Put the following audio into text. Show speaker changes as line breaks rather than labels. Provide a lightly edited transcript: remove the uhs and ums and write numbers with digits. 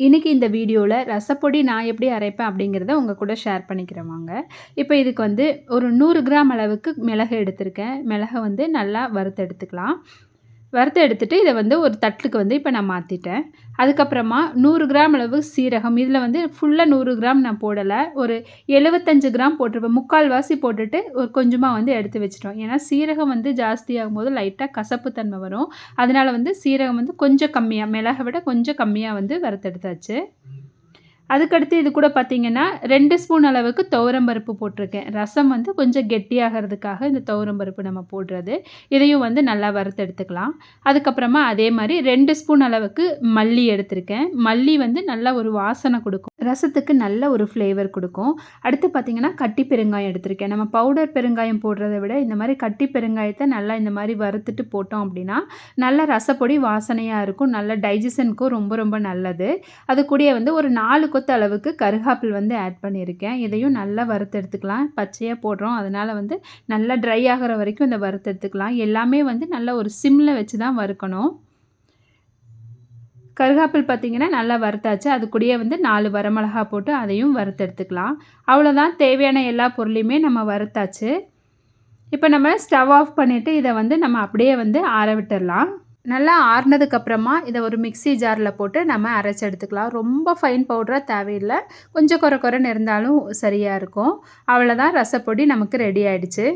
இன்றைக்கி இந்த வீடியோவில் ரசப்பொடி நான் எப்படி அரைப்பேன் அப்படிங்கிறத உங்கள் கூட ஷேர் பண்ணிக்கிறேன் வாங்க. இப்போ இதுக்கு வந்து ஒரு 100 கிராம் அளவுக்கு மிளகு எடுத்திருக்கேன். மிளகை வந்து நல்லா வறுத்து எடுத்துக்கலாம். வறுத்து எடுத்துட்டு இதை வந்து ஒரு தட்டுக்கு வந்து இப்போ நான் மாற்றிட்டேன். அதுக்கப்புறமா 100 கிராம் அளவு சீரகம், இதில் வந்து ஃபுல்லாக 100 கிராம் நான் போடலை, ஒரு 75 கிராம் போட்டிருப்பேன். முக்கால்வாசி போட்டுட்டு ஒரு கொஞ்சமாக வந்து எடுத்து வச்சுட்டோம். ஏன்னா சீரகம் வந்து ஜாஸ்தியாகும்போது லைட்டாக கசப்பு தன்மை வரும். அதனால் வந்து சீரகம் வந்து கொஞ்சம் கம்மியாக, மிளகை விட கொஞ்சம் கம்மியாக வந்து வறுத்தெடுத்தாச்சு. அதுக்கடுத்து இது கூட பார்த்திங்கன்னா 2 ஸ்பூன் அளவுக்கு துவரம்பருப்பு போட்டிருக்கேன். ரசம் வந்து கொஞ்சம் கெட்டியாகிறதுக்காக இந்த துவரம்பருப்பு நம்ம போடுறது. இதையும் வந்து நல்லா வறுத்து எடுத்துக்கலாம். அதுக்கப்புறமா அதே மாதிரி 2 ஸ்பூன் அளவுக்கு மல்லி எடுத்திருக்கேன். மல்லி வந்து நல்லா ஒரு வாசனை கொடுக்கும், ரசத்துக்கு நல்ல ஒரு ஃப்ளேவர் கொடுக்கும். அடுத்து பார்த்திங்கன்னா கட்டி பெருங்காயம் எடுத்திருக்கேன். நம்ம பவுடர் பெருங்காயம் போடுறதை விட இந்த மாதிரி கட்டி பெருங்காயத்தை நல்லா இந்த மாதிரி வறுத்துட்டு போட்டோம் அப்படின்னா நல்ல ரசப்பொடி வாசனையாக இருக்கும். நல்ல டைஜஷனுக்கும் ரொம்ப ரொம்ப நல்லது. அது கூடயே வந்து ஒரு 4 கொத்து அளவுக்கு கருகாப்பில் வந்து ஆட் பண்ணியிருக்கேன். இதையும் நல்லா வறுத்து எடுத்துக்கலாம். பச்சையாக போடுறோம், அதனால் வந்து நல்லா ட்ரை ஆகிற வரைக்கும் இதை வறுத்து எடுத்துக்கலாம். எல்லாமே வந்து நல்லா ஒரு சிம்மில் வச்சு தான் வறுக்கணும். கருகாப்பில் பார்த்திங்கன்னா நல்லா வறுத்தாச்சு. அது கூடயே வந்து 4 வரமிளகா போட்டு அதையும் வறுத்து எடுத்துக்கலாம். அவ்வளோதான், தேவையான எல்லா பொருளையுமே நம்ம வறுத்தாச்சு. இப்போ நம்ம ஸ்டவ் ஆஃப் பண்ணிவிட்டு இதை வந்து நம்ம அப்படியே வந்து ஆற விட்டுடலாம். நல்லா ஆறுனதுக்கப்புறமா இதை ஒரு மிக்ஸி ஜாரில் போட்டு நம்ம அரைச்சி எடுத்துக்கலாம். ரொம்ப ஃபைன் பவுடராக தேவையில்லை, கொஞ்சம் கொர கொரன்னு இருந்தாலும் சரியாக இருக்கும். அவ்வளோதான், ரசப்பொடி நமக்கு ரெடி ஆகிடுச்சு.